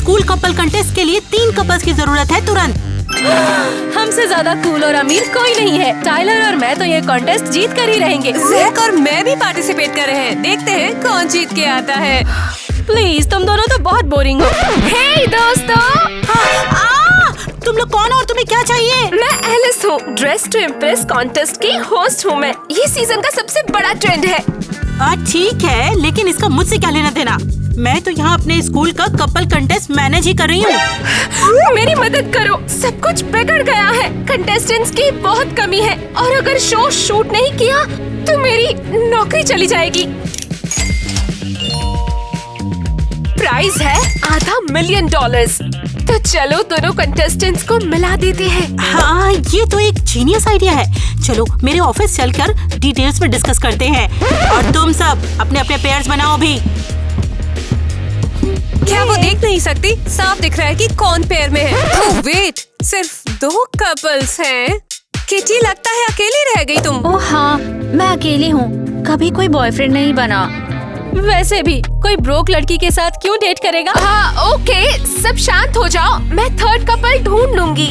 School couple contest के लिए 3 couples की जरूरत है तुरंत। हमसे ज्यादा कूल और अमीर कोई नहीं है। टाइलर और मैं तो ये कॉन्टेस्ट जीत कर ही रहेंगे। जैक और मैं भी पार्टिसिपेट कर रहे हैं। देखते हैं कौन जीत के आता है। प्लीज, तुम दोनों तो बहुत बोरिंग हो। हे दोस्तों, तुम लोग कौन हो और तुम्हें क्या चाहिए? मैं एलिस हूँ। ड्रेस टू इम्प्रेस कॉन्टेस्ट की होस्ट हूँ मैं। ये सीजन का सबसे बड़ा ट्रेंड है। ठीक है, लेकिन इसका मुझसे क्या लेना देना? मैं तो यहाँ अपने स्कूल का कपल कंटेस्ट मैनेज ही कर रही हूँ। मेरी मदद करो, सब कुछ बिगड़ गया है। कंटेस्टेंट्स की बहुत कमी है और अगर शो शूट नहीं किया तो मेरी नौकरी चली जाएगी। प्राइस है $500,000। तो चलो दोनों कंटेस्टेंट्स को मिला देते हैं। हाँ, ये तो एक जीनियस आइडिया है। चलो मेरे ऑफिस चलकर डिटेल्स में डिस्कस करते हैं। और तुम सब अपने अपने पेयर्स बनाओ भी। क्या वो देख नहीं सकती? साफ दिख रहा है कि कौन पेयर में है। ओह वेट, सिर्फ 2 कपल्स हैं। किटी, लगता है अकेली रह गई तुम। ओह हाँ, मैं अकेली हूँ। कभी कोई बॉयफ्रेंड नहीं बना। वैसे भी कोई ब्रोक लड़की के साथ क्यों डेट करेगा? हाँ ओके, सब शांत हो जाओ। मैं 3rd कपल ढूंढ लूंगी।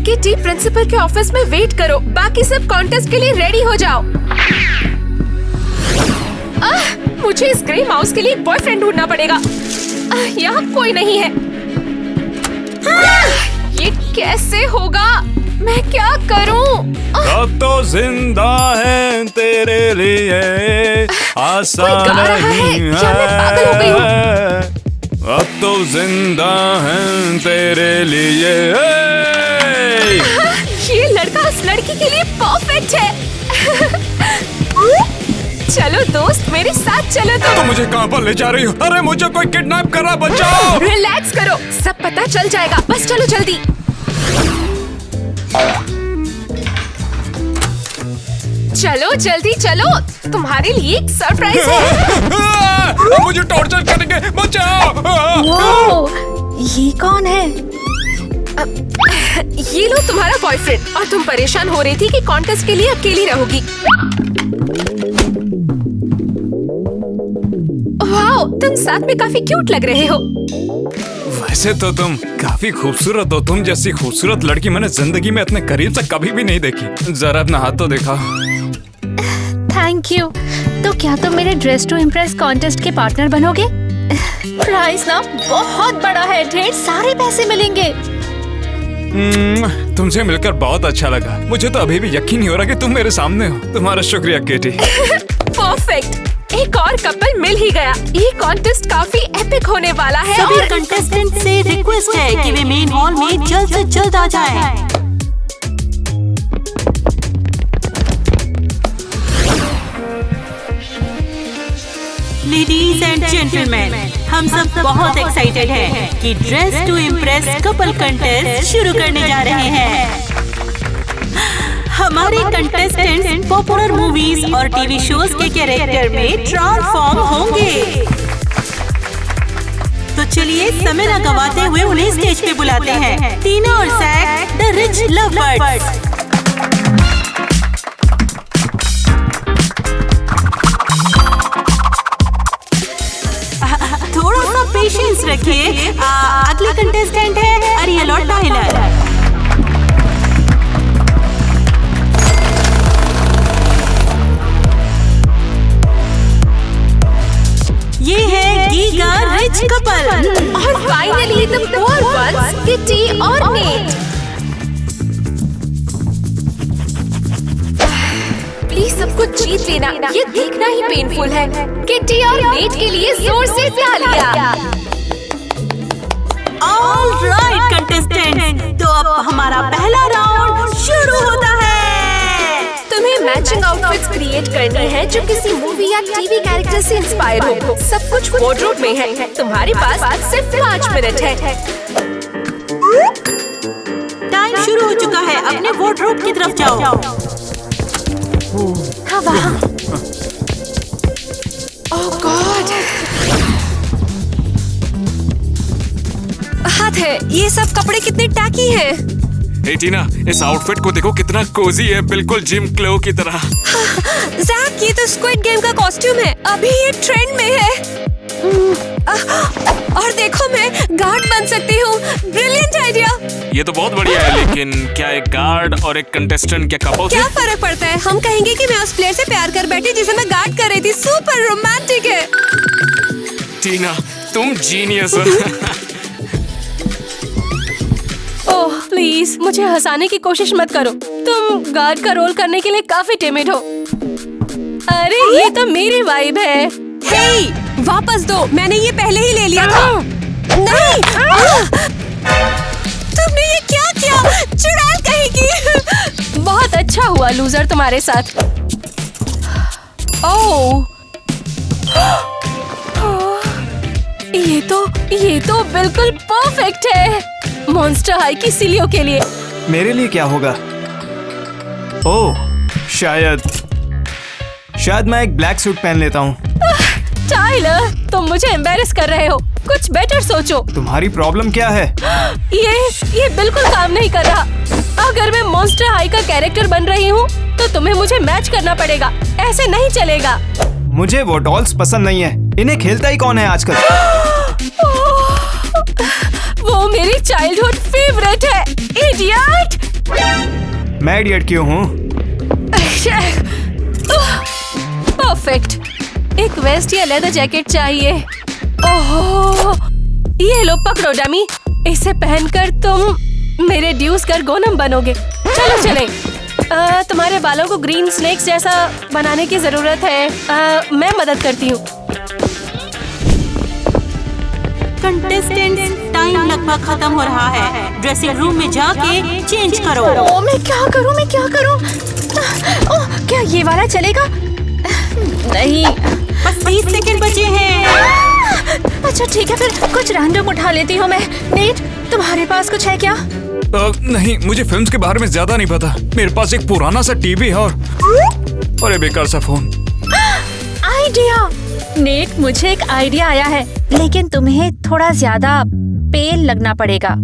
किटी, प्रिंसिपल के ऑफिस में वेट करो। बाकी सब कॉन्टेस्ट के लिए रेडी हो जाओ। मुझे इस ग्रे माउस के लिए बॉयफ्रेंड ढूंढना पड़ेगा। यहाँ कोई नहीं है। ये कैसे होगा? मैं क्या करूं? अब तो जिंदा है तेरे लिए, आसान कोई गा रहा है। नहीं क्या मैं पागल हो गई हूं? अब तो जिंदा है तेरे लिए। ये लड़का उस लड़की के लिए परफेक्ट है। चलो दोस्त, मेरे साथ चलो। तो मुझे कहाँ पर ले जा रही हो? अरे मुझे कोई किडनैप कर रहा, बचाओ। रिलैक्स करो, सब पता चल जाएगा। बस चलो जल्दी। चलो जल्दी चलो, तुम्हारे लिए एक सरप्राइज है। मुझे टॉर्चर करेंगे, बचाओ। वो ये कौन है? ये लो तुम्हारा बॉयफ्रेंड। और तुम परेशान हो रही थी कि कॉन्टेस्ट के लिए अकेली रहोगी। वाओ, तुम साथ में काफी क्यूट लग रहे हो। वैसे तो तुम काफी खूबसूरत हो। तुम जैसी खूबसूरत लड़की मैंने जिंदगी में इतने करीब से कभी भी नहीं देखी। जरा अपना हाथ तो देखा। Thank you. तो क्या तुम मेरे ड्रेस टू इम्प्रेस कॉन्टेस्ट के पार्टनर बनोगे? प्राइस ना बहुत बड़ा है, ढेर सारे पैसे मिलेंगे। तुमसे मिलकर बहुत अच्छा लगा। मुझे तो अभी भी यकीन नहीं हो रहा कि तुम मेरे सामने हो। तुम्हारा शुक्रिया केटी। परफेक्ट, एक और कपल मिल ही गया। ये कॉन्टेस्ट काफी एपिक होने वाला है। सभी और कंटेस्टेंट से रिक्वेस्ट है कि वे मेन हॉल में जल्द से जल्द आ जाएं। लेडीज एंड जेंटलमैन, हम सब बहुत एक्साइटेड हैं कि dress to impress couple contest शुरू करने जा रहे हैं। हमारे कंटेस्टेंट्स पॉपुलर मूवीज और टीवी शोज के कैरेक्टर में ट्रांसफॉर्म होंगे। तो चलिए समय न गवाते हुए उन्हें स्टेज पे बुलाते हैं। टीना और जैक, द रिच लवबर्ड्स। थोड़ा सा पेशेंस रखिए। अगले कंटेस्टेंट है अरियल और टाइलर। ये है गीगा रिच कपल। और finally the poor ones, Kitty और नेट। प्लीज सब कुछ जीत लेना, ये देखना ही पेनफुल है। किटी और नेट के लिए जोर से तालियां। ऑलराइट कंटेस्टेंट, तो अब हमारा पहला राउंड शुरू होता है। तुम्हें मैचिंग आउटफिट्स क्रिएट करनी है जो किसी मूवी या टीवी कैरेक्टर से इंस्पायर हो। सब कुछ वार्डरोब में है। तुम्हारे पास सिर्फ 5 मिनट है। टाइम शुरू हो चुका है। अपने वार्डरोब की तरफ जाओ। हाँ वहाँ। ओह गॉड, हाथ है। ये सब कपड़े कितने टैकी हैं। हे टीना, इस आउटफिट को देखो, कितना कोजी है, बिल्कुल जिम क्लो की तरह। जैक, ये तो स्क्विड गेम का कॉस्ट्यूम है। अभी ये ट्रेंड में है। और देखो मैं गार्ड बन सकती हूँ। Brilliant idea. ये तो बहुत बढ़िया है, लेकिन क्या एक गार्ड और एक कंटेस्टेंट क्या कपल क्या फर्क पड़ता है? हम कहेंगे कि मैं उस प्लेयर से प्यार कर बैठी जिसे मैं गार्ड कर रही थी। सुपर रोमांटिक है। टीना, तुम जीनियस हो। ओह प्लीज मुझे हंसाने की कोशिश मत करो। तुम गार्ड का रोल करने के लिए काफी टिमिड हो। अरे ये तो मेरी वाइब है। हे, वापस दो, मैंने ये पहले ही ले लिया था। नहीं, तुमने ये क्या किया? चुड़ैल कहेगी। बहुत अच्छा हुआ लूजर तुम्हारे साथ। ओह, ये तो बिल्कुल परफेक्ट है। मॉन्स्टर हाई की सिलियों के लिए। मेरे लिए क्या होगा? ओह, शायद मैं एक ब्लैक सूट पहन लेता हूँ। टाइलर, तुम मुझे एम्बैरेस कर रहे हो। कुछ बेटर सोचो। तुम्हारी प्रॉब्लम क्या है? ये बिल्कुल काम नहीं कर रहा। अगर मैं मॉन्स्टर हाई का कैरेक्टर बन रही हूँ तो तुम्हें मुझे मैच करना पड़ेगा। ऐसे नहीं चलेगा। मुझे वो डॉल्स पसंद नहीं है। इन्हें खेलता ही कौन है आजकल? वो मेरी चाइल्डहुड फेवरेट है। इडियट। मैं इडियट क्यों हूँ? परफेक्ट। एक वेस्ट या लेदर जैकेट चाहिए। ओह, ये लो पकड़ो डमी। इसे पहनकर तुम मेरे ड्यूस कर गोनम बनोगे। चलो चलें। तुम्हारे बालों को ग्रीन स्नेक्स जैसा बनाने की जरूरत है। मैं मदद करती हूँ। कंटेस्टेंट्स, टाइम लगभग खत्म हो रहा है। ड्रेसिंग रूम में जाके चेंज करो। ओह मैं क्या करूँ? ओह क्या ये वाला चलेगा? नहीं। बस 30 सेकंड बचे हैं। अच्छा ठीक है, फिर कुछ रैंडम उठा लेती हूँ मैं। नेट, तुम्हारे पास कुछ है क्या? नहीं, मुझे फिल्म्स के बारे में ज्यादा नहीं पता। मेरे पास एक पुराना सा टीवी है और एक बेकार सा फोन। आइडिया। नेट, मुझे एक आइडिया आया है, लेकिन तुम्हें थोड़ा ज्यादा पेल लगना पड़ेगा।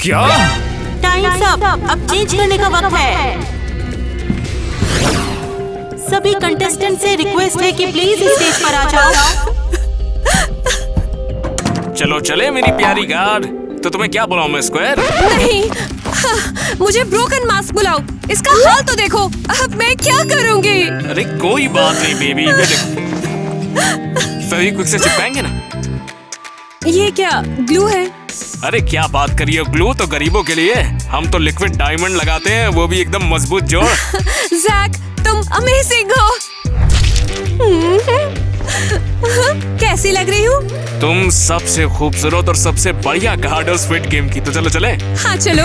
क्या? Times up. अब चेंज करने का वक्त है। सभी कंटेस्टेंट से रिक्वेस्ट है कि प्लीज स्टेज पर आ जाओ। चलो चले मेरी प्यारी गार्ड। तो तुम्हें क्या बुलाऊं मैं, स्क्वायर? नहीं, मुझे ब्रोकन मास्क बुलाओ। इसका हाल तो देखो। अब मैं क्या करूँगी? अरे कोई बात नहीं बेबी, मैं देखो फेविक्विक से चिपकाएंगे ना। ये क्या ग्लू है? अरे क्या बात करिए, ग्लू तो गरीबों के लिए। हम तो लिक्विड डायमंड लगाते हैं, वो भी एकदम मजबूत जोड़। जैक, तुम अमेजिंग हो। कैसी लग रही हूँ? तुम सबसे खूबसूरत और सबसे बढ़िया गार्ड हो स्क्विड गेम की। तो चलो चले। हाँ चलो।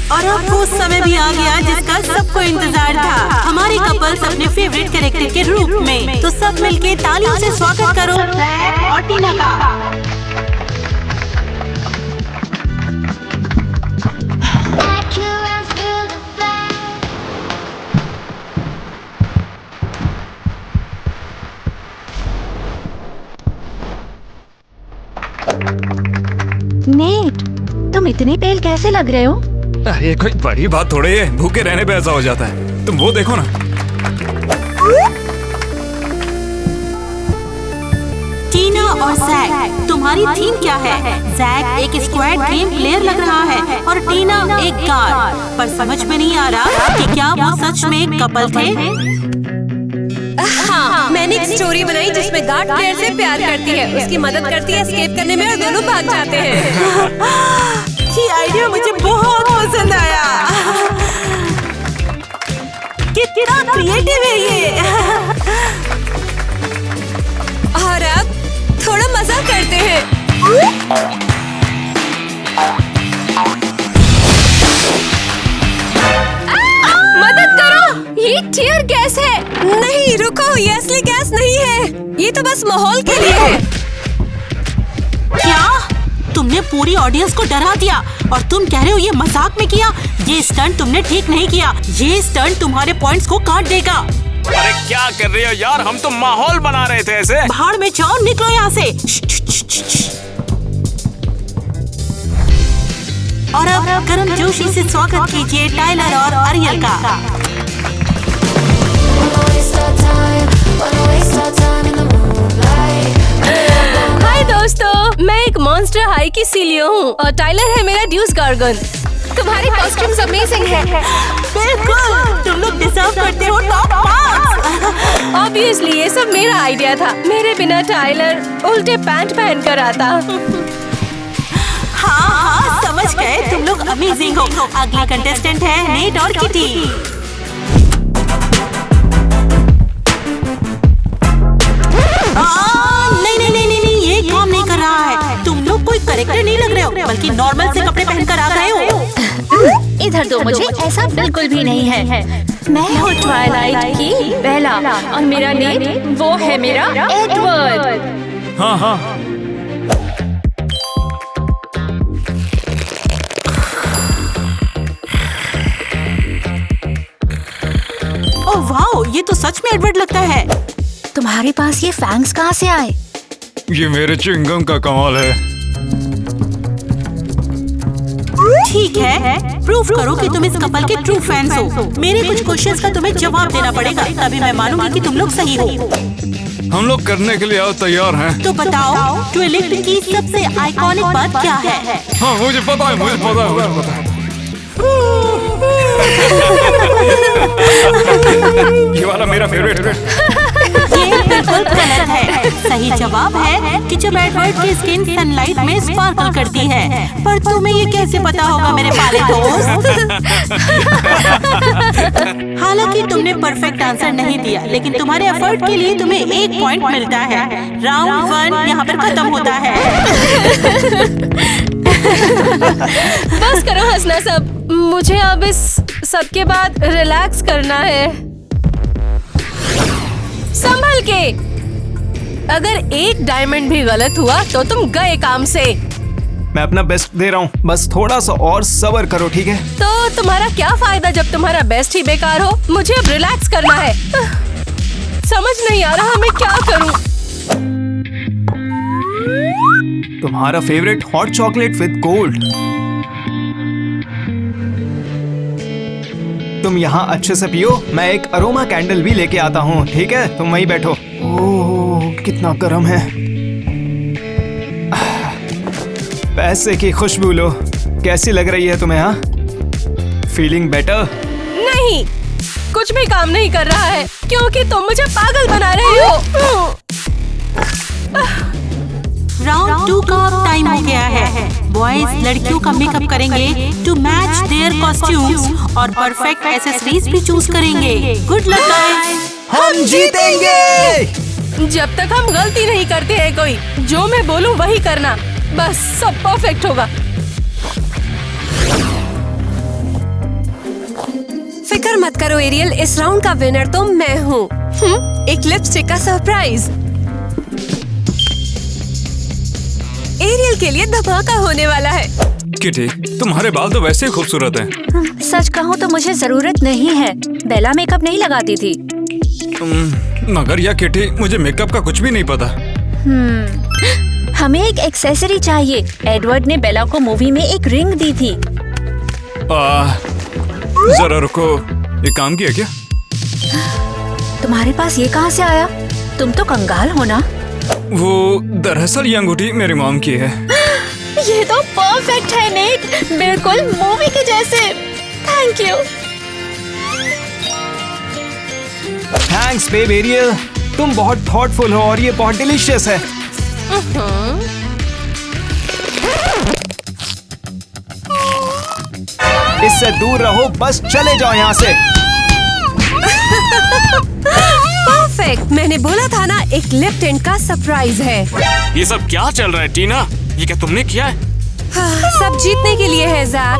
और अब वो समय भी आ गया जिसका सबको इंतजार था। हमारे कपल्स अपने फेवरेट कैरेक्टर के रूप में। तो सब मिलके तालियों से स्वागत करो और टीना का। नेट, तुम इतने पेल कैसे लग रहे हो? ये कोई बड़ी बात थोड़ी है। भूखे रहने पे ऐसा हो जाता है। तुम वो देखो ना। टीना और जैक, तुम्हारी थीम क्या है? जैक एक स्क्वाड गेम प्लेयर लग रहा है और टीना एक गार्ड। पर समझ में नहीं आ रहा कि क्या वो सच में एक कपल थे। हाँ, मैंने एक स्टोरी बनाई जिसमें गार्ड प्लेयर से प्यार करती है, उसकी मदद करती है एस्केप करने में और दोनों भाग जाते हैं। ये आइडिया मुझे बहुत पसंद आया। कितना क्रिएटिव है ये। और अब थोड़ा मजा करते हैं। मदद करो, ये टीयर गैस है। नहीं रुको, ये असली गैस नहीं है। ये तो बस माहौल के लिए है। क्या? तुमने पूरी ऑडियंस को डरा दिया और तुम कह रहे हो ये मजाक में किया? ये स्टंट तुमने ठीक नहीं किया। ये स्टंट तुम्हारे पॉइंट्स को काट देगा। अरे क्या कर रही हो यार, हम तो माहौल बना रहे थे ऐसे। भाड़ में जाओ, निकलो यहाँ से। और अब गर्म जोशी से स्वागत कीजिए टाइलर और अरियल का। हाय दोस्तों, मैं एक मॉन्स्टर हाई की सीलियो हूँ और टाइलर है मेरा ड्यूस गार्गन। तुम्हारी कॉस्ट्यूम्स अमेजिंग है। बिल्कुल, तुम लोग डिजर्व करते हो टॉप मार्क्स। ऑब्वियसली ये सब मेरा आइडिया था। मेरे बिना टाइलर उल्टे पैंट पहन कर आता। हाँ, समझ गए, तुम लोग अमेजिंग हो। अगला कंटेस्टेंट है नेट और किटी। नहीं, ये काम नहीं कर रहा है। तुम लोग कोई करेक्टर नहीं लग रहे हो, बल्कि नॉर्मल से कपड़े पहनकर आ गए हो। इधर दो मुझे, ऐसा बिल्कुल भी नहीं है। मैं हूँ ट्वाइलाइट की बेला और मेरा नेम वो है मेरा एडवर्ड। हाँ। ओह वाओ, ये तो सच में एडवर्ड लगता है। तुम्हारे पास ये फैंग्स कहाँ से आए? ये मेरे च्युइंगम का कमाल है। ठीक है, प्रूफ करो कि तुम इस कपल के ट्रू फैंस हो। मेरे कुछ क्वेश्चंस का तुम्हें जवाब देना पड़ेगा, तभी मैं मानूंगी कि तुम लोग सही हो। हम लोग करने के लिए आओ तैयार हैं। तो बताओ, ट्विलिट की सबसे आइकॉनिक बात क्या है? हाँ, मुझे पता है। ये वाला मेरा फेवरेट है। ये बिल्कुल गलत है। सही जवाब है कि जब एडवर्ड की स्किन सनलाइट में स्पार्कल करती है। पर तुम्हें ये कैसे पता होगा मेरे प्यारे दोस्त? हालांकि तुमने परफेक्ट आंसर नहीं दिया, लेकिन तुम्हारे एफर्ट के लिए तुम्हें 1 पॉइंट मिलता है। राउंड 1 यहाँ पर खत्म होता है। बस करो हंसना सब। मुझे अब इस सब के बाद रिलैक्स करना है। संभल के। अगर एक डायमंड भी गलत हुआ तो तुम गए काम से। मैं अपना बेस्ट दे रहा हूँ, बस थोड़ा सा और सब्र करो, ठीक है? तो तुम्हारा क्या फायदा जब तुम्हारा बेस्ट ही बेकार हो? मुझे अब रिलैक्स करना है। समझ नहीं आ रहा मैं क्या करूँ। तुम्हारा favourite hot chocolate with gold. तुम यहाँ अच्छे से पियो, मैं एक अरोमा कैंडल भी लेके आता हूँ, ठीक है? तुम वहीं बैठो। ओह, कितना गर्म है। पैसे की खुशबू लो। कैसी लग रही है तुम्हें? हाँ, फीलिंग बेटर? नहीं, कुछ भी काम नहीं कर रहा है क्योंकि तुम मुझे पागल बना रहे हो। राउंड 2 का टाइम हो गया है। बॉयज लड़कियों का मेकअप करेंगे टू मैच देयर कॉस्ट्यूम्स और परफेक्ट एक्सेसरीज भी चूज करेंगे। Good luck guys. हम जीतेंगे। जब तक हम गलती नहीं करते हैं कोई, जो मैं बोलूं वही करना, बस सब परफेक्ट होगा। फिक्र मत करो एरियल, इस राउंड का विनर तो मैं हूँ। एक लिपस्टिक का सरप्राइज। एरियल के लिए धमाका होने वाला है। किटी, तुम्हारे बाल तो वैसे ही खूबसूरत हैं। सच कहूँ तो मुझे जरूरत नहीं है। बेला मेकअप नहीं लगाती थी। मगर या किटी, मुझे मेकअप का कुछ भी नहीं पता। हमें एक एक्सेसरी चाहिए। एडवर्ड ने बेला को मूवी में एक रिंग दी थी। जरा रुको, ये काम किया क्या? तुम्हारे पास ये कहाँ से आया? तुम तो कंगाल हो ना? वो दरअसल ये अंगूठी मेरी मॉम की है। ये तो परफेक्ट है नेट, बिल्कुल मूवी के जैसे। Thank you. Thanks babe Ariel, तुम बहुत थॉटफुल हो और ये बहुत डिलीशियस है। इससे दूर रहो, बस चले जाओ यहाँ से। परफेक्ट, मैंने बोला था ना, एक लिप टिंट का सरप्राइज है। ये सब क्या चल रहा है टीना? ये क्या तुमने किया है? सब जीतने के लिए है जैक।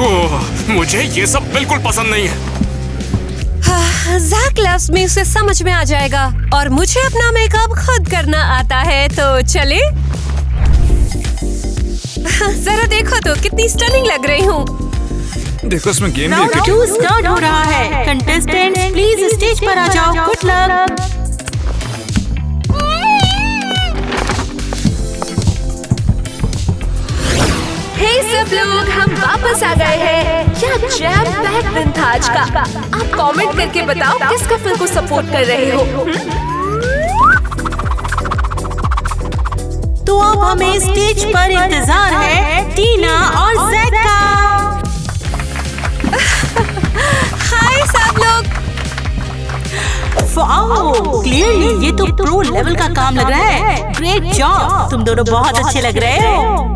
ओह, मुझे ये सब बिल्कुल पसंद नहीं है। जैक लव्स मी, उसे समझ में आ जाएगा। और मुझे अपना मेकअप खुद करना आता है, तो चले। जरा देखो तो कितनी स्टनिंग लग रही हूँ। देखो इसमें गेम भी राउंड है। 2 स्टार्ट हो रहा है। कंटेस्टेंट्स प्लीज स्टेज पर आ जाओ। Good luck. हे सब लोग, हम वापस आ गए हैं। क्या जैम पैक दिन था आज का। आप कमेंट करके बताओ किस कपल को सपोर्ट कर रहे हो। तो अब हमें स्टेज पर इंतजार है टीना और जैक का। हाय सब लोग। वाओ, क्लियरली ये तो प्रो लेवल का काम लग रहा है। ग्रेट जॉब, तुम दोनों बहुत अच्छे लग रहे हो।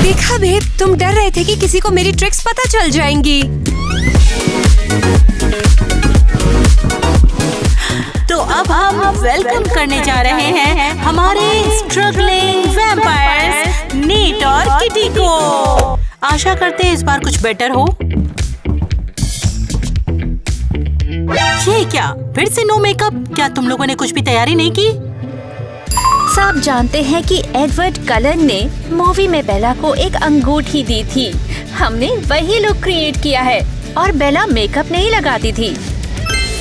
देखा बेब, तुम डर रहे थे कि किसी को मेरी ट्रिक्स पता चल जाएंगी। तो अब हम वेलकम करने जा रहे हैं हमारे स्ट्रगलिंग वैम्पायर्स नीट और किटी को। आशा करते हैं इस बार कुछ बेटर हो। ये क्या, फिर से नो मेकअप? क्या तुम लोगों ने कुछ भी तैयारी नहीं की? सब जानते हैं कि एडवर्ड कलन ने मूवी में बेला को एक अंगूठी दी थी। हमने वही लुक क्रिएट किया है और बेला मेकअप नहीं लगाती थी।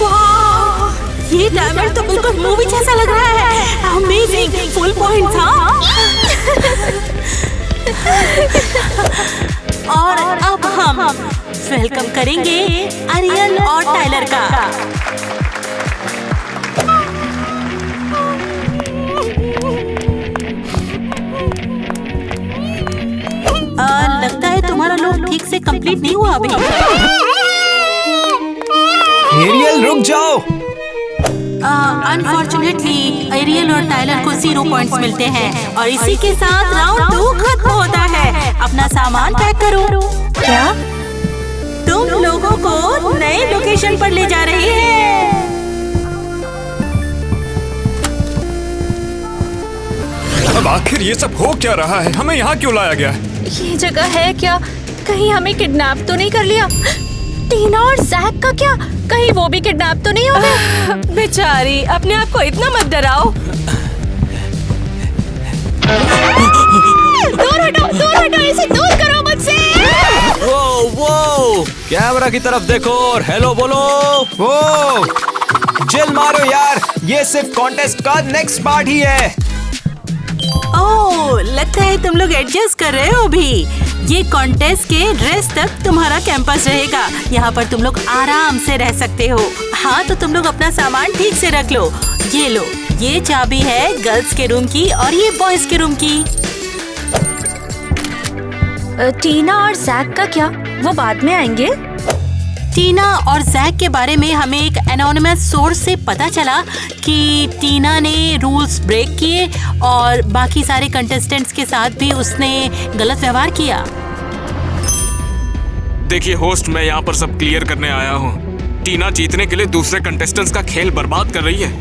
वाह, ये डायमंड तो बिल्कुल मूवी जैसा लग रहा है। Amazing, full points. हाँ। और अब हम वेलकम करेंगे अरियल और टाइलर का। लगता है तुम्हारा लुक ठीक से कंप्लीट नहीं हुआ अभी। एरियल रुक जाओ। अनफॉर्चुनेटली एरियल और टाइलर को 0 पॉइंट्स मिलते हैं और इसी के साथ राउंड 2 खत्म होता है। अपना सामान पैक करो। क्या? तुम लोगों को नए लोकेशन पर ले जा रही है। अब आखिर ये सब हो क्या रहा है? हमें यहाँ क्यों लाया गया है? ये जगह है क्या? कहीं हमें किडनैप तो नहीं कर लिया? टीना और जैक का क्या? कहीं वो भी किडनैप तो नहीं हो गए? बेचारी, अपने आप को इतना मत डराओ। दूर हटो, इसे दूर करो मुझसे। वो कैमरा की तरफ देखो और हेलो बोलो। ओ, चिल मारो यार, ये सिर्फ कॉन्टेस्ट का नेक्स्ट पार्ट ही है। ओह, लगता है तुम लोग एडजस्ट कर रहे हो अभी। ये कॉन्टेस्ट के ड्रेस तक तुम्हारा कैंपस रहेगा। यहाँ पर तुम लोग आराम से रह सकते हो। हाँ, तो तुम लोग अपना सामान ठीक से रख लो। ये लो, ये चाबी है गर्ल्स के रूम की और ये बॉयज के रूम की। टीना और जैक का क्या? वो बाद में आएंगे। टीना और जैक के बारे में हमें एक एनोनिमस सोर्स से पता चला कि टीना ने रूल्स ब्रेक किए और बाकी सारे कंटेस्टेंट्स के साथ भी उसने गलत व्यवहार किया। देखिए होस्ट, मैं यहाँ पर सब क्लियर करने आया हूँ। टीना जीतने के लिए दूसरे कंटेस्टेंट्स का खेल बर्बाद कर रही है।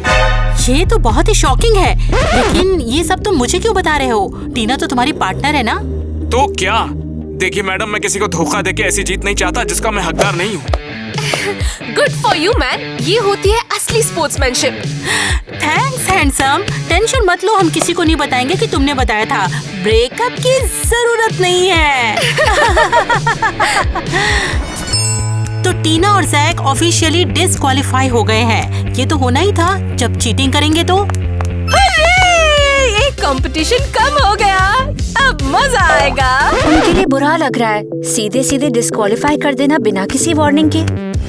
ये तो बहुत ही शॉकिंग है, लेकिन ये सब तुम मुझे क्यों बता रहे हो? टीना तो तुम्हारी पार्टनर है ना? तो क्या? देखिए मैडम, मैं किसी को धोखा देके ऐसी जीत नहीं चाहता जिसका मैं हकदार नहीं हूँ। गुड फॉर यू मैन, ये होती है असली स्पोर्ट्समैनशिप। Thanks handsome. टेंशन मत लो, हम किसी को नहीं बताएंगे कि तुमने बताया था। ब्रेकअप की जरूरत नहीं है। तो टीना और जैक ऑफिशियली डिस्क्वालीफाई हो गए हैं। ये तो होना ही था, जब चीटिंग करेंगे तो। एक कंपटीशन कम हो गया, अब मजा आएगा। उनके लिए बुरा लग रहा है, सीधे सीधे डिस्क्वालीफाई कर देना बिना किसी वार्निंग के।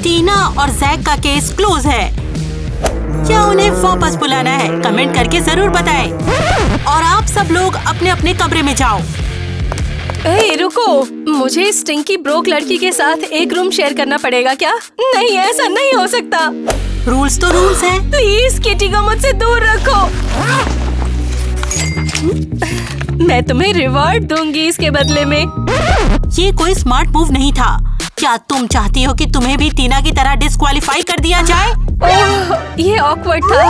टीना और जैक का केस क्लोज है। क्या उन्हें वापस बुलाना है? कमेंट करके जरूर बताएं। और आप सब लोग अपने अपने कमरे में जाओ। ए, रुको, मुझे स्टिंकी ब्रोक लड़की के साथ एक रूम शेयर करना पड़ेगा क्या? नहीं, ऐसा नहीं हो सकता। रूल्स तो रूल्स हैं। प्लीज किटी को मुझसे दूर रखो। मैं तुम्हें रिवॉर्ड दूंगी इसके बदले में। ये कोई स्मार्ट मूव नहीं था। क्या तुम चाहती हो कि तुम्हें भी टीना की तरह डिस्क्वालीफाई कर दिया जाए? ओह, ये ऑकवर्ड था।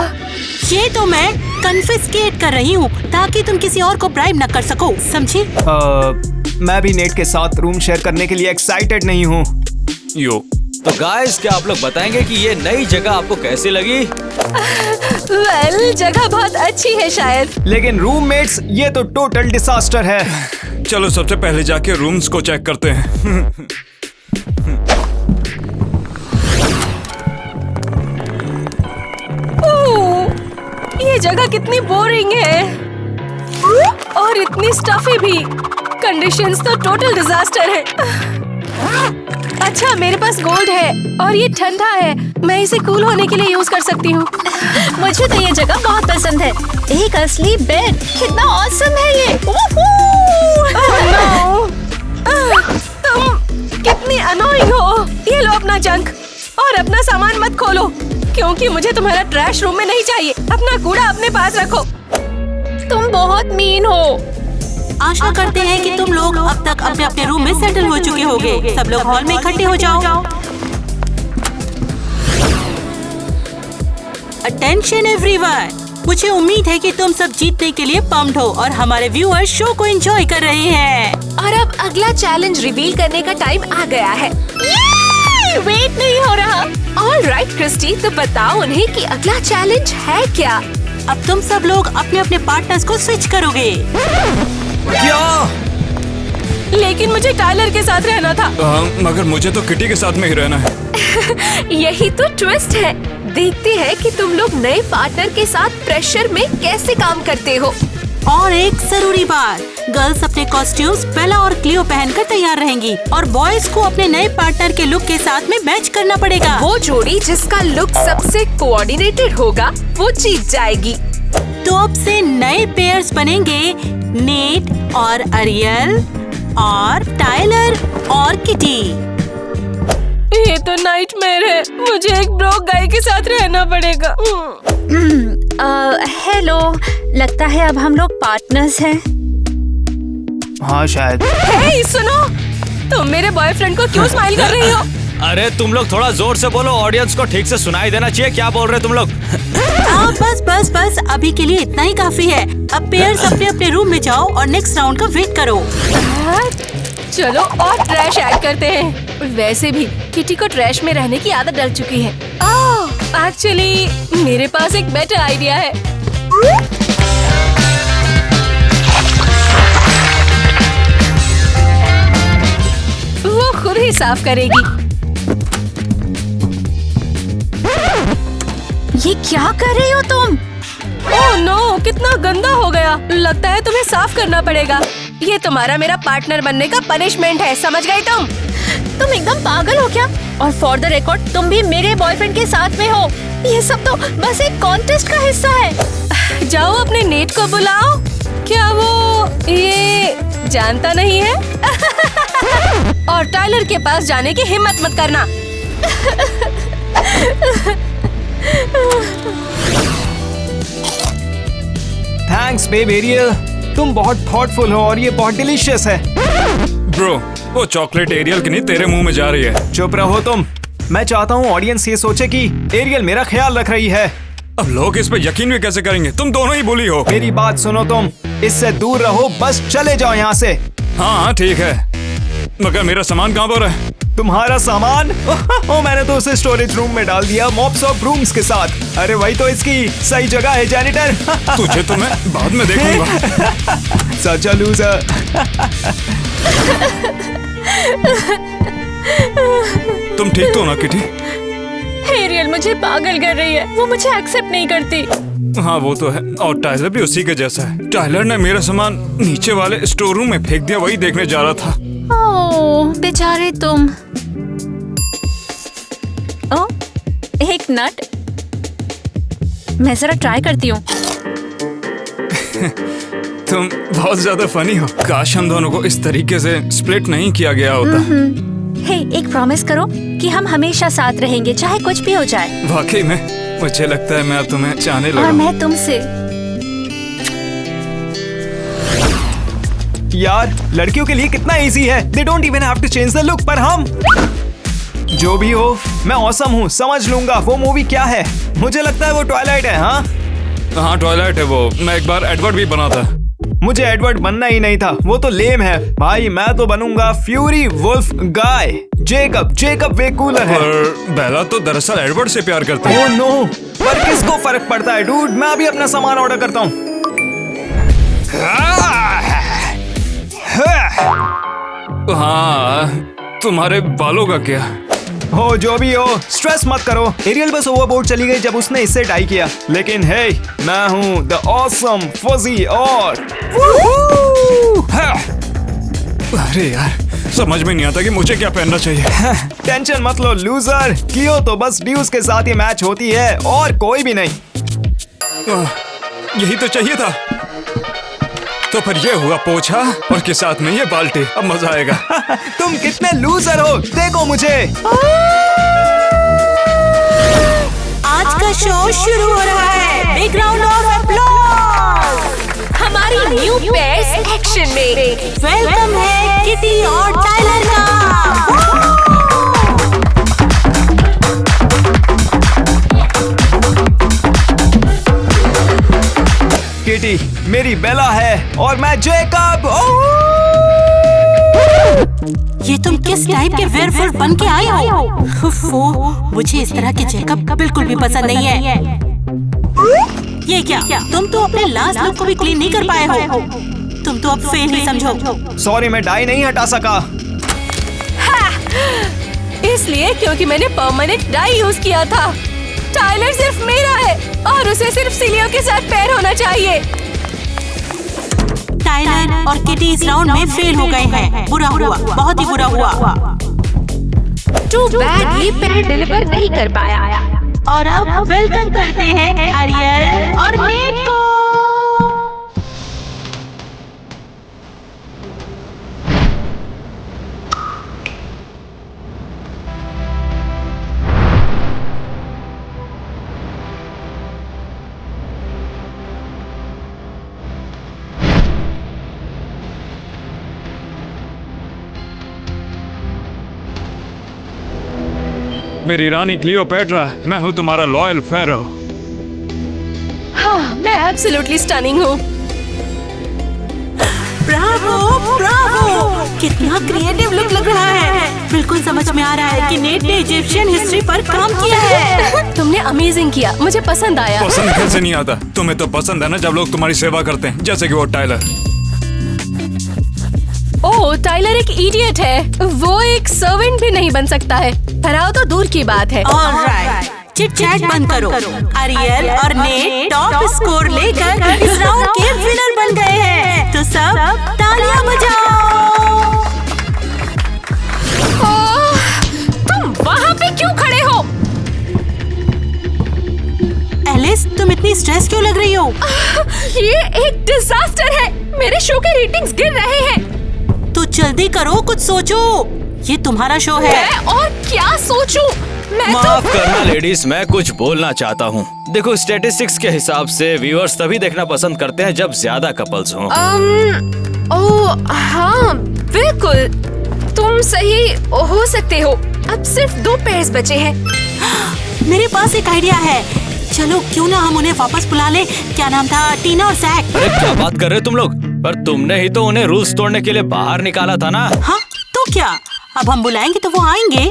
ये तो मैं कन्फिस्केट कर रही हूँ ताकि तुम किसी और को ब्राइब न कर सको, समझी? मैं भी नेट के साथ रूम शेयर करने के लिए एक्साइटेड नहीं हूँ। यो, तो गाइस, क्या आप लोग बताएंगे कि ये नई जगह आपको कैसी लगी? वेल, जगह बहुत अच्छी है शायद। लेकिन रूममेट्स, ये तो टोटल डिसास्टर है। चलो सबसे पहले जाके रूम्स को चेक करते हैं। ये जगह कितनी बोरिंग है और इतनी स्टफी भी। कंडीशंस तो टोटल डिजास्टर है। अच्छा, मेरे पास गोल्ड है और ये ठंडा है, मैं इसे कूल होने के लिए यूज कर सकती हूँ। मुझे तो ये जगह बहुत पसंद है। एक असली बेड, कितना ऑसम है ये। तुम कितनी अनोइंग हो। ये लो अपना जंक और अपना सामान मत खोलो, क्योंकि मुझे तुम्हारा ट्रैश रूम में नहीं चाहिए। अपना कूड़ा अपने पास रखो। तुम बहुत मीन हो। आशा करते हैं कि तुम लोग अब तक अपने अपने रूम में सेटल हो चुके होंगे। सब लोग हॉल में इकट्ठे हो जाओ। अटेंशन एवरीवन, मुझे उम्मीद है कि तुम सब जीतने के लिए पम्प्ड हो और हमारे व्यूअर्स शो को एंजॉय कर रहे हैं। और अब अगला चैलेंज रिवील करने का टाइम आ गया है। वेट नहीं हो रहा। ऑलराइट क्रिस्टी, तो बताओ उन्हें कि अगला चैलेंज है क्या। अब तुम सब लोग अपने अपने पार्टनर्स को स्विच करोगे। क्या? लेकिन मुझे टायलर के साथ रहना था। मगर मुझे तो किटी के साथ में ही रहना है। यही तो ट्विस्ट है। देखते हैं कि तुम लोग नए पार्टनर के साथ प्रेशर में कैसे काम करते हो। और एक जरूरी बात, गर्ल्स अपने कॉस्ट्यूम्स बेला और क्लियो पहनकर तैयार रहेंगी और बॉयज को अपने नए पार्टनर के लुक के साथ में मैच करना पड़ेगा। वो जोड़ी जिसका लुक सबसे कोऑर्डिनेटेड होगा वो जीत जाएगी। तो अब से नए पेयर्स बनेंगे नेट और अरियल और टाइलर और किटी। ये तो नाइटमेयर है। मुझे एक ब्रोक गाय के साथ रहना पड़ेगा। हेलो, लगता है अब हम लोग पार्टनर्स हैं। हाँ शायद। हे सुनो, तुम मेरे बॉयफ्रेंड को क्यों स्माइल कर रही हो? अरे तुम लोग थोड़ा जोर से बोलो, ऑडियंस को ठीक से सुनाई देना चाहिए। क्या बोल रहे तुम लोग? बस बस बस, अभी के लिए इतना ही काफी है। अब पेयर्स अपने अपने रूम में जाओ और नेक्स्ट राउंड का वेट करो। चलो और ट्रैश ऐड करते हैं। वैसे भी किटी को ट्रैश में रहने की आदत डल चुकी है। एक्चुअली मेरे पास एक बेटर आइडिया है। वो खुद ही साफ करेगी। ये क्या कर रही हो तुम? ओह नो, कितना गंदा हो गया। लगता है तुम्हें साफ करना पड़ेगा। ये तुम्हारा मेरा पार्टनर बनने का पनिशमेंट है, समझ गई तुम? तुम एकदम पागल हो क्या? और फॉर द रिकॉर्ड, तुम भी मेरे बॉयफ्रेंड के साथ में हो। ये सब तो बस एक कॉन्टेस्ट का हिस्सा है। जाओ अपने नेट को बुलाओ। क्या वो ये जानता नहीं है? और टाइलर के पास जाने की हिम्मत मत करना। थैंक्स बेब एरियल, तुम बहुत थॉटफुल हो और ये बहुत डिलीशियस है। ब्रो, वो चॉकलेट एरियल की नहीं तेरे मुंह में जा रही है। चुप रहो तुम। मैं चाहता हूँ ऑडियंस ये सोचे कि एरियल मेरा ख्याल रख रही है। अब लोग इस पे यकीन भी कैसे करेंगे? तुम दोनों ही बुली हो। मेरी बात सुनो तुम, इससे दूर रहो, बस चले जाओ यहाँ से। हाँ ठीक है, मगर मेरा सामान कहाँ पर है? तुम्हारा सामान? ओ, मैंने तो उसे स्टोरेज रूम में डाल दिया, मॉप्स ऑफ रूम्स के साथ। अरे वही तो इसकी सही जगह है जैनिटर। तुझे तो मैं बाद में देखूंगा। सच लूजर। तुम ठीक तो हो ना किटी? एरियल मुझे पागल कर रही है। वो मुझे एक्सेप्ट नहीं करती। हाँ वो तो है, और टाइलर भी उसी के जैसा है। टाइलर ने मेरा सामान नीचे वाले स्टोर रूम में फेंक दिया, वही देखने जा रहा था। ओह बेचारे तुम। ओ, एक नट। मैं जरा ट्राई करती हूँ। तुम बहुत ज्यादा फनी हो। काश हम दोनों को इस तरीके से स्प्लिट नहीं किया गया होता। हे, एक प्रॉमिस करो कि हम हमेशा साथ रहेंगे, चाहे कुछ भी हो जाए। वाकई में मुझे लगता है मैं अब तुम्हें चाहने लगा और हूँ। मैं तुमसे। यार लड़कियों के लिए कितना इजी है, they don't even have to change the look. पर हम, जो भी हो, मैं ऑसम हूँ, समझ लूंगा। वो मूवी क्या है? मुझे लगता है वो ट्वाइलाइट है। हाँ ट्वाइलाइट है वो। मैं एक बार एडवर्ड भी बना था। मुझे एडवर्ड बनना ही नहीं था, वो तो लेम है भाई। मैं तो बनूंगा फ्यूरी वुल्फ गाय। जेकब वे कूलर है। और बेला तो दरअसल एडवर्ड से प्यार करता है। ओह नो, पर किसको फर्क पड़ता है डूड? मैं अभी अपना सामान ऑर्डर करता हूँ। हाँ, तुम्हारे बालों का क्या? हो जो भी हो, स्ट्रेस मत करो। एरियल बस ओवरबोर्ड चली गई जब उसने इससे डाई किया। लेकिन हे, मैं हूँ द ऑसम फजी और अरे यार, समझ में नहीं आता कि मुझे क्या पहनना चाहिए। टेंशन मत लो लूजर, कियो तो बस ड्यूस के साथ ही मैच होती है और कोई भी नहीं। यही तो चाहिए था। तो फिर ये हुआ पोछा और के साथ में ये बाल्टी। अब मजा आएगा। तुम कितने लूजर हो, देखो मुझे। आज का शो शुरू हो रहा है। बिग राउंड ऑफ अप्लॉज हमारी न्यू पेयर्स एक्शन में। वेलकम है किटी और टाइलर का। किटी मेरी बेला है और मैं जेकब। ये तुम किस टाइप के वेयरवुल्फ बन के आए हो? उफ़्फ़ो, मुझे इस तरह के जेकब बिल्कुल भी पसंद नहीं है। ये क्या? तुम तो अपने लास्ट लुक को भी क्लीन नहीं कर पाए हो। तुम तो अब फेल ही समझो। सॉरी, मैं डाई नहीं हटा सका। इसलिए क्योंकि मैंने परमानेंट डाई यूज किया था। टाइलर सिर्फ मेरा है और उसे सिर्फ सिलियों के साथ पैर होना चाहिए। टाइलर और किटी इस राउंड में फेल हो गए हैं। बुरा हुआ, बहुत ही बुरा हुआ। टू बैड, ये पैर डिलीवर नहीं कर पाया। और अब वेलकम करते हैं आर्यल और नेट को। मेरी रानी क्लियोपेट्रा, मैं हूँ तुम्हारा लॉयल फेरो। हाँ, मैं एब्सोल्युटली स्टनिंग हूँ। Bravo, Bravo! कितना क्रिएटिव लुक लग रहा है। बिल्कुल समझ में आ रहा है कि नेट ने इजिप्शियन हिस्ट्री पर काम किया है। तुमने अमेजिंग किया, मुझे पसंद आया। पसंद कैसे नहीं आता? तुम्हें तो पसंद है ना जब लोग तुम्हारी सेवा करते हैं, जैसे कि वो टाइलर। ओह, टाइलर एक इडियट है। वो एक सर्वेंट भी नहीं बन सकता है। हराओ तो दूर की बात है। ऑलराइट, चिट चैट बंद करो। आर्यल और नेट टॉप स्कोर लेकर इस राउंड के विनर बन गए हैं। तो सब तालियां बजाओ। तुम वहाँ पे क्यों खड़े हो? एलिस, तुम इतनी स्ट्रेस क्यों लग रही हो? ये एक डिजास्टर है। मेरे शो के रेटिंग्स गिर रहे हैं। तो जल्दी करो, कुछ सोचो। ये तुम्हारा शो है। मैं और क्या सोचूं? मैं माफ करना लेडीज, मैं कुछ बोलना चाहता हूँ। देखो, स्टैटिस्टिक्स के हिसाब से व्यूअर्स तभी देखना पसंद करते हैं जब ज्यादा कपल्स हों। ओह हाँ, बिल्कुल तुम सही हो सकते हो। अब सिर्फ 2 पेयर्स बचे हैं। मेरे पास एक आइडिया है। चलो क्यों ना हम उन्हें वापस बुला ले। क्या नाम था? टीना और जैक। अरे क्या बात कर रहे हो तुम लोग? पर तुमने ही तो उन्हें रूल्स तोड़ने के लिए बाहर निकाला था ना। हाँ तो क्या, अब हम बुलाएंगे तो वो आएंगे।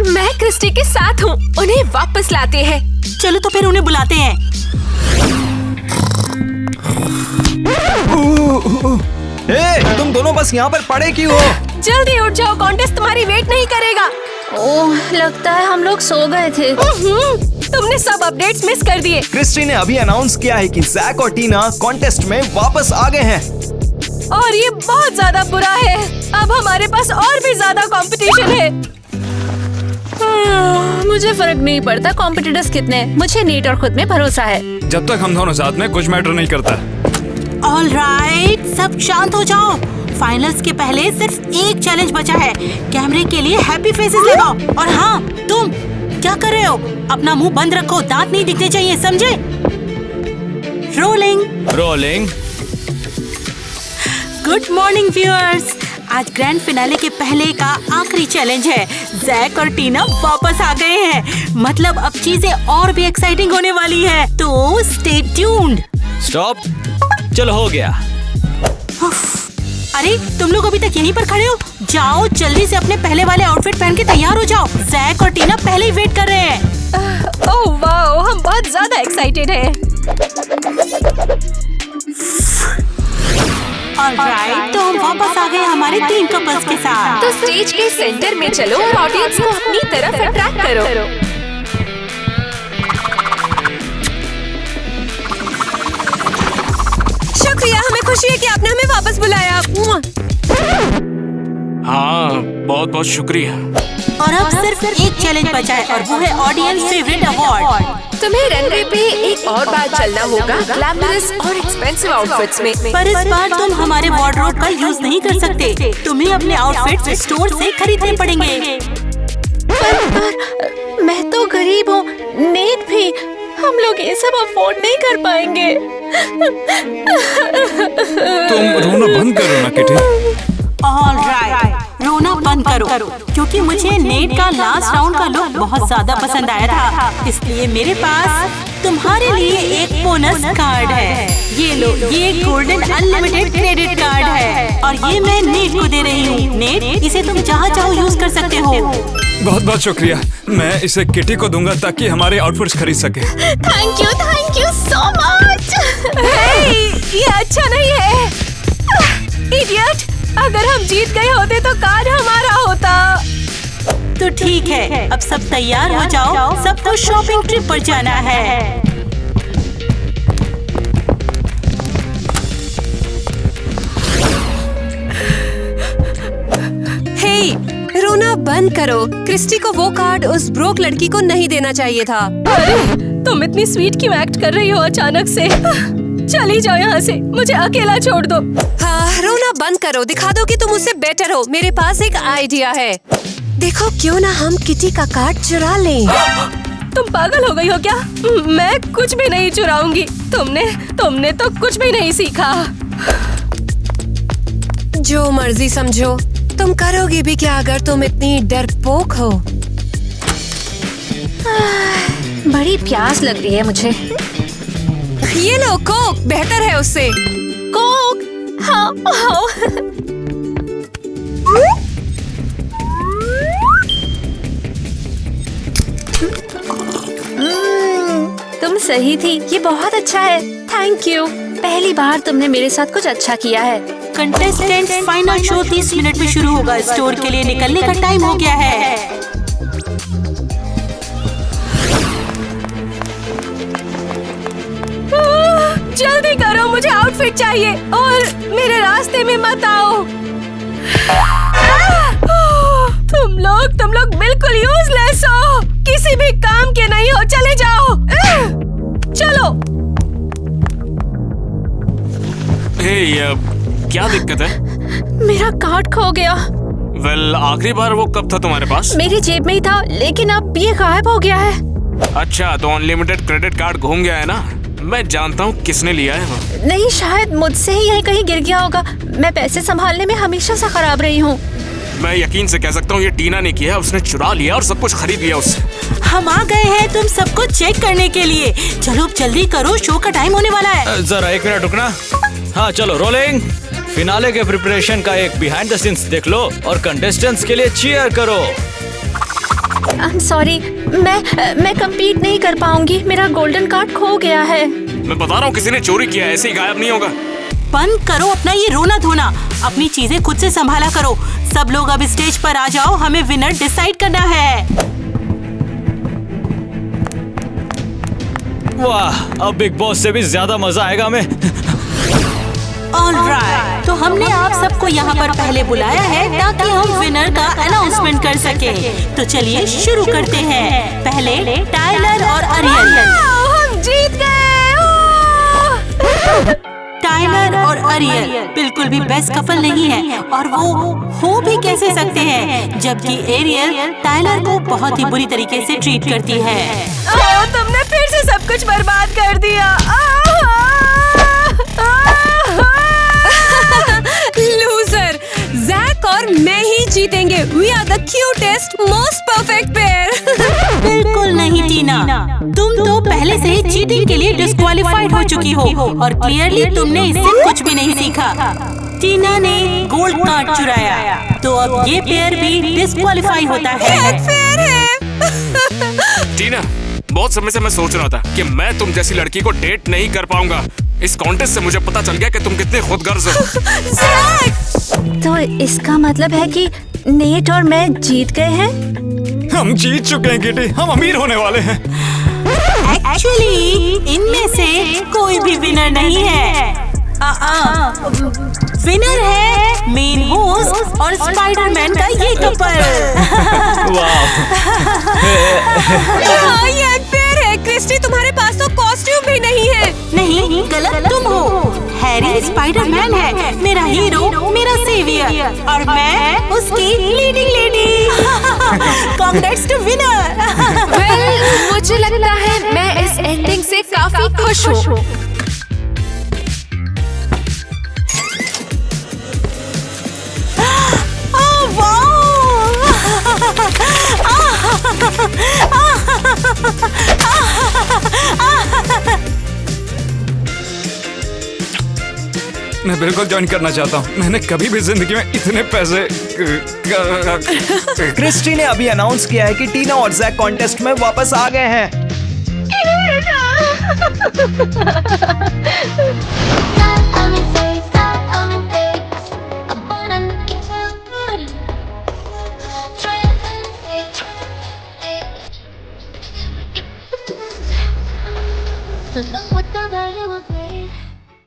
मैं क्रिस्टी के साथ हूँ, उन्हें वापस लाते हैं। चलो तो फिर उन्हें बुलाते हैं। तुम दोनों बस यहाँ पर पड़े क्यों हो? जल्दी उठ जाओ, कॉन्टेस्ट तुम्हारी वेट नहीं करेगा। ओह, लगता है हम लोग सो गए थे। तुमने सब अपडेट्स मिस कर दिए। क्रिस्टी ने अभी अनाउंस किया है कि जैक और टीना कॉन्टेस्ट में वापस आ गए हैं। और ये बहुत ज्यादा बुरा है। अब हमारे पास और भी ज्यादा कंपटीशन है। मुझे फर्क नहीं पड़ता कॉम्पिटिटर्स कितने, मुझे नेट और खुद में भरोसा है। जब तक हम दोनों साथ में, कुछ मैटर नहीं करता। ऑलराइट, सब शांत हो जाओ। फाइनल्स के पहले सिर्फ एक चैलेंज बचा है। कैमरे के लिए हैप्पी फेसेस लगाओ। और हाँ, तुम क्या कर रहे हो? अपना मुंह बंद रखो, दांत नहीं दिखने चाहिए, समझे? Rolling. Rolling. Good morning viewers. आज ग्रैंड फिनाले के पहले का आखिरी चैलेंज है। जैक और टीना वापस आ गए हैं। मतलब अब चीजें और भी एक्साइटिंग होने वाली है, तो स्टे ट्यून्ड। स्टॉप, चलो हो गया। अरे तुम लोग अभी तक यहीं पर खड़े हो? जाओ जल्दी से अपने पहले वाले आउटफिट पहन के तैयार हो जाओ। जैक और टीना पहले ही वेट कर रहे हैं। ओह वाओ, हम बहुत ज्यादा एक्साइटेड हैं। ऑलराइट, तो हम वापस आ गए हमारे 3 कपल्स के साथ। तो स्टेज के सेंटर में चलो और ऑडियंस को अपनी तरफ अट्रैक्ट करो। शुक्रिया, हमें खुशी है कि आपने हमें वापस बुलाया। हाँ, बहुत बहुत शुक्रिया। और अब सिर्फ एक चैलेंज बचा है और वो है ऑडियंस फेवरेट अवार्ड। तुम्हें रनवे पे एक और बार चलना होगा ग्लैमरस और एक्सपेंसिव आउटफिट्स में। पर इस बार तुम हमारे वार्डरोब का यूज नहीं कर सकते। तुम्हें अपने आउटफिट्स स्टोर से खरीदने पड़ेंगे। पर मैं तो गरीब हूँ, नेट भी, हम लोग ये सब अफोर्ड नहीं कर पाएंगे। तुम रोना बंद करो ना किटी। ऑलराइट, रोना बंद करो, क्योंकि मुझे नेट का लास्ट राउंड का लुक बहुत ज्यादा पसंद आया था, इसलिए मेरे पास तुम्हारे लिए एक बोनस कार्ड है। ये लो, ये गोल्डन अनलिमिटेड क्रेडिट कार्ड है और ये मैं नेट को दे रही हूँ। नेट, इसे तुम जहाँ चाहो यूज कर सकते हो। बहुत बहुत शुक्रिया। मैं इसे किटी को दूंगा ताकि हमारे आउटफिट्स खरीद सके। Thank you so much. ये अच्छा नहीं है। इडियट, अगर हम जीत गए होते तो कार्ड हमारा होता। तो ठीक है, अब सब तैयार हो जाओ, सबको शॉपिंग ट्रिप पर जाना है। हे, रोना बंद करो। क्रिस्टी को वो कार्ड उस ब्रोक लड़की को नहीं देना चाहिए था। अरे, तुम इतनी स्वीट क्यों एक्ट कर रही हो अचानक से? चली जाओ यहाँ से, मुझे अकेला छोड़ दो। हाँ, रोना बंद करो, दिखा दो कि तुम उससे बेटर हो। मेरे पास एक आइडिया है। देखो, क्यों ना हम किटी का कार्ड चुरा लें। तुम पागल हो गई हो क्या? मैं कुछ भी नहीं चुराऊंगी। तुमने तो कुछ भी नहीं सीखा। जो मर्जी समझो, तुम करोगी भी क्या अगर तुम इतनी डरपोक हो? बड़ी प्यास लग रही है मुझे। ये लो कोक, बेहतर है उससे। कोक? हाँ, तुम सही थी, ये बहुत अच्छा है। थैंक यू, पहली बार तुमने मेरे साथ कुछ अच्छा किया है। कंटेस्टेंट, फाइनल शो 30 मिनट में शुरू होगा। स्टोर के लिए निकलने का टाइम हो गया है। जल्दी करो, मुझे आउटफिट चाहिए और मेरे रास्ते में मत आओ। तुम लोग बिल्कुल यूजलेस हो, किसी भी काम के नहीं हो। चले जाओ। चलो। हे, क्या दिक्कत है? मेरा कार्ड खो गया। वेल, आखिरी बार वो कब था तुम्हारे पास? मेरी जेब में ही था, लेकिन अब ये गायब हो गया है। अच्छा, तो अनलिमिटेड क्रेडिट कार्ड घूम गया है ना? मैं जानता हूँ किसने लिया है वो। नहीं, शायद मुझसे ही यहीं कहीं गिर गया होगा। मैं पैसे संभालने में हमेशा से खराब रही हूँ। मैं यकीन से कह सकता हूँ ये टीना ने किया है। उसने चुरा लिया और सब कुछ खरीद लिया उससे। हम आ गए हैं तुम सबको चेक करने के लिए। चलो जल्दी करो, शो का टाइम होने वाला है। जरा एक मिनट रुकना। हाँ चलो, रोलिंग। फिनाले के प्रिपरेशन का एक बिहाइंड द सीन्स देख लो और कंटेस्टेंट्स के लिए चीयर करो। I'm sorry, मैं compete नहीं कर पाऊंगी। मेरा गोल्डन कार्ड खो गया है। मैं बता रहा हूँ, किसी ने चोरी किया है, ऐसे ही गायब नहीं होगा। बंद करो अपना ये रोना धोना, अपनी चीजें खुद से संभाला करो। सब लोग अब स्टेज पर आ जाओ, हमें विनर डिसाइड करना है। वाह, अब बिग बॉस से भी ज्यादा मजा आएगा हमें। ऑलराइट, तो हमने आप सबको यहाँ पर पहले बुलाया है ताकि हम विनर का अनाउंसमेंट कर सके। तो चलिए शुरू करते हैं। पहले टाइलर और अरियल। हम जीत गए। टाइलर और अरियल बिल्कुल भी बेस्ट कपल नहीं है, और वो हो भी कैसे सकते हैं जबकि एरियल टाइलर को बहुत ही बुरी तरीके से ट्रीट करती है। तुमने फिर से सब कुछ बर्बाद कर दिया। लूजर, जैक और मैं ही जीतेंगे। We are the cutest, most perfect pair। बिल्कुल नहीं टीना, तुम तो पहले से ही चीटिंग के लिए डिस्क्वालीफाइड हो चुकी हो और क्लियरली तुमने इससे कुछ भी नहीं सीखा। टीना ने गोल्ड कार्ड चुराया, तो अब ये पेयर भी डिस्क्वालीफाई होता है। फेयर है। टीना, बहुत समय से मैं सोच रहा था कि मैं तुम जैसी लड़की को डेट नहीं कर पाऊंगा। इस कॉन्टेस्ट से मुझे पता चल गया कि तुम कितने खुदगर्ज हो। तो इसका मतलब है कि नेट और मैं जीत गए हैं? हम जीत चुके हैं किटी, हम अमीर होने वाले हैं। एक्चुअली इनमें से कोई भी विनर नहीं है। विनर है मेन होस्ट और स्पाइडरमैन का ये कपल। हाँ, ये अनफेयर है। क्रिस्टी, तुम्हारे पास तो कॉस्ट्यूम भी नहीं है। नहीं, गलत तुम हो। हैरी स्पाइडरमैन है, मेरा हीरो, मेरा सेवियर, और मैं उसकी leading lady. Congrats to winner. Well, मुझे लगता है मैं इस एंडिंग से काफी खुश हूँ। मैं बिल्कुल ज्वाइन करना चाहता हूँ। मैंने कभी भी जिंदगी में इतने पैसे क्रिस्टी ने अभी अनाउंस किया है कि टीना और जैक कॉन्टेस्ट में वापस आ गए हैं। What the